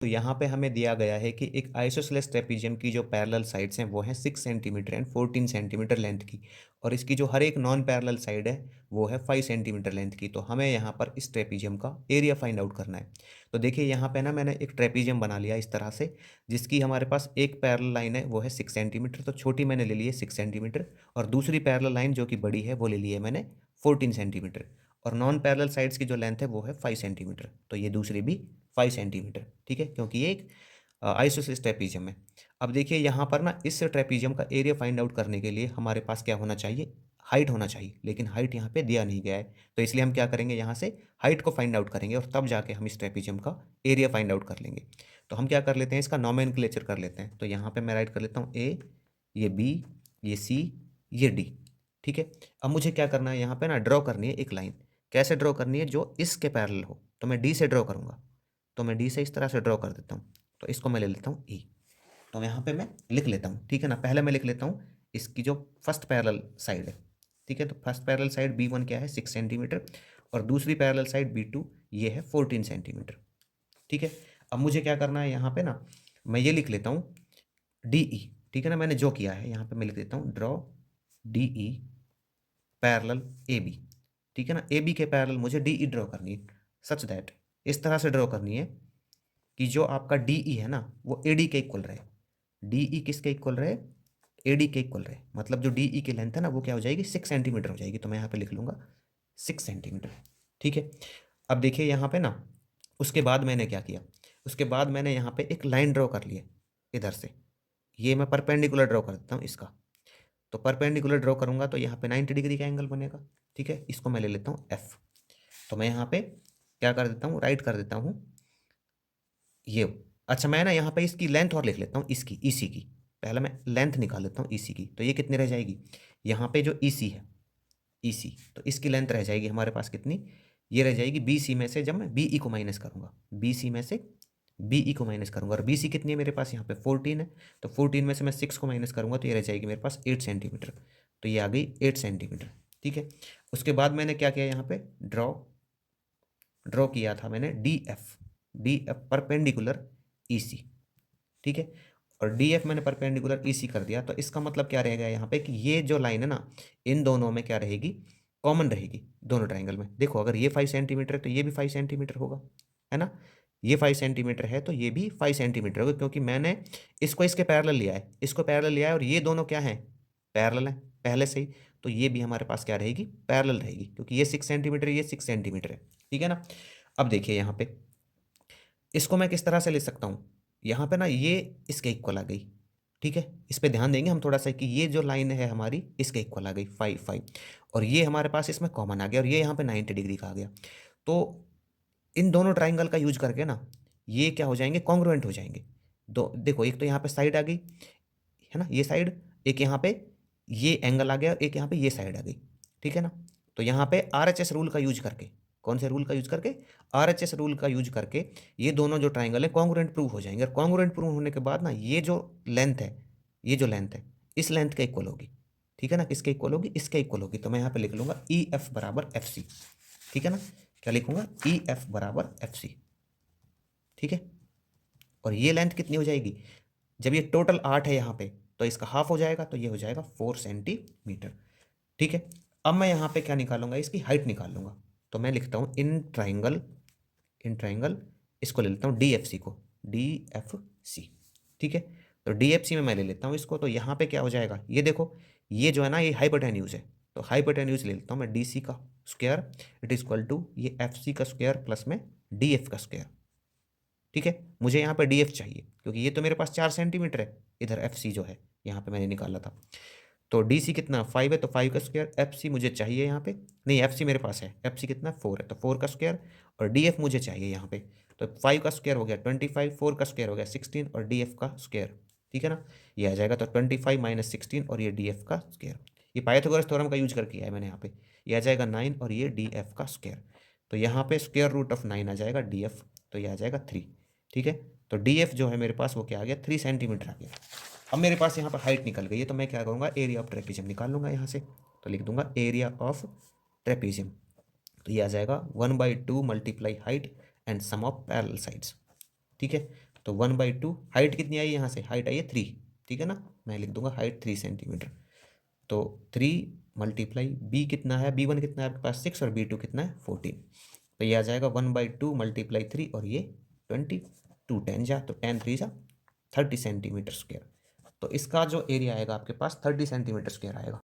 तो यहाँ पे हमें दिया गया है कि एक आइसोसेलेस ट्रेपीजियम की जो पैरेलल साइड्स हैं वो हैं 6 सेंटीमीटर एंड 14 सेंटीमीटर लेंथ की, और इसकी जो हर एक नॉन पैरेलल साइड है वो है 5 सेंटीमीटर लेंथ की। तो हमें यहाँ पर इस ट्रेपीजियम का एरिया फाइंड आउट करना है। तो देखिए यहाँ पे ना मैंने एक ट्रेपीजियम बना लिया इस तरह से, जिसकी हमारे पास एक पैरेलल लाइन है वो है 6 सेंटीमीटर, तो छोटी मैंने ले ली है 6 सेंटीमीटर, और दूसरी पैरेलल लाइन जो कि बड़ी है वो ले ली है मैंने 14 सेंटीमीटर, और नॉन पैरेलल साइड्स की जो लेंथ है वो है 5 सेंटीमीटर, तो ये दूसरी भी 5 सेंटीमीटर, ठीक है, क्योंकि ये एक आइसोसेलेस ट्रेपीजियम है। अब देखिए यहाँ पर ना इस ट्रेपीजियम का एरिया फाइंड आउट करने के लिए हमारे पास क्या होना चाहिए, हाइट होना चाहिए, लेकिन हाइट यहाँ पे दिया नहीं गया है। तो इसलिए हम क्या करेंगे, यहाँ से हाइट को फाइंड आउट करेंगे और तब जाके हम इस ट्रेपीजियम का एरिया फाइंड आउट कर लेंगे। तो हम क्या कर लेते हैं, इसका नोमेनक्लेचर कर लेते हैं। तो यहाँ पे मैं राइट कर लेता हूँ ए, ये बी, ये सी, ये डी, ठीक है। अब मुझे क्या करना है, यहाँ पे ना ड्रॉ करनी है एक लाइन। कैसे ड्रॉ करनी है, जो इसके पैरेलल हो। तो मैं डी से ड्रॉ करूँगा, तो मैं डी से इस तरह से ड्रॉ कर देता हूँ। तो इसको मैं ले लेता हूँ ई। तो यहाँ पे मैं लिख लेता हूँ, ठीक है ना। पहले मैं लिख लेता हूँ इसकी जो फर्स्ट पैरेलल साइड है, ठीक है। तो फर्स्ट पैरेलल साइड B1 क्या है, 6 सेंटीमीटर, और दूसरी पैरेलल साइड B2 ये है 14 सेंटीमीटर, ठीक है। अब मुझे क्या करना है, यहाँ पे ना मैं ये लिख लेता हूँ DE, ठीक है ना। मैंने जो किया है यहाँ पे मैं लिख देता हूँ ड्रॉ DE पैरेलल AB, ठीक है ना। AB के पैरेलल मुझे DE ड्रॉ करनी है, सच दैट इस तरह से ड्रॉ करनी है कि जो आपका DE है ना वो AD के इक्वल रहे। DE किसके इक्वल रहे, AD के इक्वल रहे, मतलब जो DE की लेंथ है ना वो क्या हो जाएगी, 6 सेंटीमीटर हो जाएगी। तो मैं यहाँ पे लिख लूँगा 6 सेंटीमीटर, ठीक है। अब देखिए यहाँ पे ना उसके बाद मैंने क्या किया, उसके बाद मैंने यहाँ पे एक लाइन ड्रॉ कर लिया इधर से। ये मैं परपेंडिकुलर ड्रॉ कर देता हूँ इसका। तो परपेंडिकुलर ड्रॉ करूँगा तो यहाँ पे 90 डिग्री का एंगल बनेगा, ठीक है। इसको मैं ले लेता हूँ F। तो मैं यहाँ पे क्या कर देता हूँ, राइट कर देता हूँ ये। अच्छा मैं ना यहाँ पे इसकी लेंथ और लिख लेता हूँ, इसकी EC की। पहले मैं लेंथ निकाल लेता हूँ EC की। तो ये कितनी रह जाएगी, यहाँ पे जो EC है, EC, तो इसकी लेंथ रह जाएगी हमारे पास कितनी, ये रह जाएगी BC में से, जब मैं BE को माइनस करूँगा, BC में से BE को माइनस करूँगा, और BC कितनी है मेरे पास यहाँ पे 14 है। तो 14 में से मैं 6 को माइनस करूँगा तो ये रह जाएगी मेरे पास 8 सेंटीमीटर। तो ये आ गई 8 सेंटीमीटर, ठीक है। उसके बाद मैंने क्या किया, यहाँ पे ड्रॉ किया था मैंने DF परपेंडिकुलर EC, ठीक है। और DF मैंने परपेंडिकुलर EC कर दिया। तो इसका मतलब क्या रहेगा यहाँ पे कि ये जो लाइन है ना इन दोनों में क्या रहेगी, कॉमन रहेगी दोनों ट्राइंगल में। देखो अगर ये 5 सेंटीमीटर है तो ये भी 5 सेंटीमीटर होगा, है ना। ये 5 सेंटीमीटर है तो ये भी 5 सेंटीमीटर होगा, क्योंकि मैंने इसको इसके पैरेलल लिया है, इसको पैरेलल लिया है, और ये दोनों क्या हैं, पैरेलल हैं पहले से ही। तो ये भी हमारे पास क्या रहेगी, पैरेलल रहेगी, क्योंकि ये 6 सेंटीमीटर, ये 6 सेंटीमीटर है, ठीक है ना। अब देखिए यहाँ पे इसको मैं किस तरह से ले सकता हूँ, यहाँ पे ना ये इसके इक्वल आ गई, ठीक है। इस पे ध्यान देंगे हम थोड़ा सा कि ये जो लाइन है हमारी इसके इक्वल आ गई 5 और ये हमारे पास इसमें कॉमन आ गया, और ये यहाँ पे 90 डिग्री का आ गया। तो इन दोनों ट्राइंगल का यूज करके ना ये क्या हो जाएंगे, कॉन्ग्रुएंट हो जाएंगे। दो देखो, एक तो यहाँ पे साइड आ गई, है ना, ये साइड, एक यहाँ पे ये एंगल आ गया, एक यहाँ पे ये साइड आ गई, ठीक है ना। तो यहाँ पे RHS रूल का यूज करके, कौन से रूल का यूज करके, RHS रूल का यूज करके ये दोनों जो ट्राइंगल है कॉन्ग्रुएंट प्रूव हो जाएंगे। और कॉन्ग्रुएंट प्रूव होने के बाद ना ये जो लेंथ है, ये जो लेंथ है इस लेंथ के इक्वल होगी, ठीक है ना। किसके इक्वल होगी, इसके इक्वल होगी। तो मैं यहाँ पे लिख लूंगा EF बराबर FC, ठीक है ना। क्या लिखूंगा, EF बराबर FC, ठीक है। और ये लेंथ कितनी हो जाएगी, जब ये टोटल 8 है यहाँ पे तो इसका हाफ हो जाएगा, तो ये हो जाएगा 4 सेंटीमीटर, ठीक है। अब मैं यहाँ पे क्या निकालूंगा, इसकी हाइट निकाल लूंगा। तो मैं लिखता हूँ इन ट्राइंगल इसको ले लेता हूँ DFC को, DFC, ठीक है। तो DFC में मैं ले लेता हूँ इसको। तो यहाँ पे क्या हो जाएगा, ये देखो, ये जो है ना ये हाइपोटेन्यूज है, तो हाइपोटेन्यूज ले लेता हूँ मैं DC का square, it is equal to ये FC का स्क्वायर प्लस में DF का स्क्वायर, ठीक है। मुझे यहाँ पे DF चाहिए क्योंकि ये तो मेरे पास 4 सेंटीमीटर है, इधर FC जो है यहाँ पे मैंने निकाला था। तो DC कितना 5 है, तो 5 का स्क्वायर, FC मुझे चाहिए यहाँ पे, नहीं FC मेरे पास है, FC कितना 4 है, तो 4 का स्क्वायर, और DF मुझे चाहिए यहाँ पे। तो 5 का स्क्वायर हो गया 25, 4 का स्क्वायर हो गया 16, और DF का स्क्वायर, ठीक है ना, ये आ जाएगा। तो 25 माइनस 16 और ये DF का स्क्वायर, ये पाइथागोरस थ्योरम का यूज करके किया है मैंने यहाँ पे। ये आ जाएगा 9 और ये DF का स्क्वायर। तो यहाँ पे स्क्वायर रूट ऑफ 9 आ जाएगा DF, तो ये आ जाएगा 3, ठीक है। तो DF जो है मेरे पास वो क्या आ गया, 3 सेंटीमीटर आ गया। अब मेरे पास यहाँ पर हाइट निकल गई है, तो मैं क्या करूँगा, एरिया ऑफ ट्रेपीजियम निकाल लूँगा यहाँ से। तो लिख दूंगा एरिया ऑफ ट्रेपीजियम, तो ये आ जाएगा 1/2 multiply height and sum of parallel sides, ठीक है। तो 1/2 हाइट कितनी आई यहाँ से, हाइट आई है 3, ठीक है ना, मैं लिख दूंगा हाइट 3 सेंटीमीटर। तो 3 मल्टीप्लाई बी कितना है, B1 कितना है आपके पास 6 और B2 कितना है 14। तो ये आ जाएगा 1/2 मल्टीप्लाई 3 और ये 22 10 जा, तो 10 3 30 सेंटीमीटर स्क्वायर। तो इसका जो एरिया आएगा आपके पास 30 सेंटीमीटर स्क्वायर आएगा।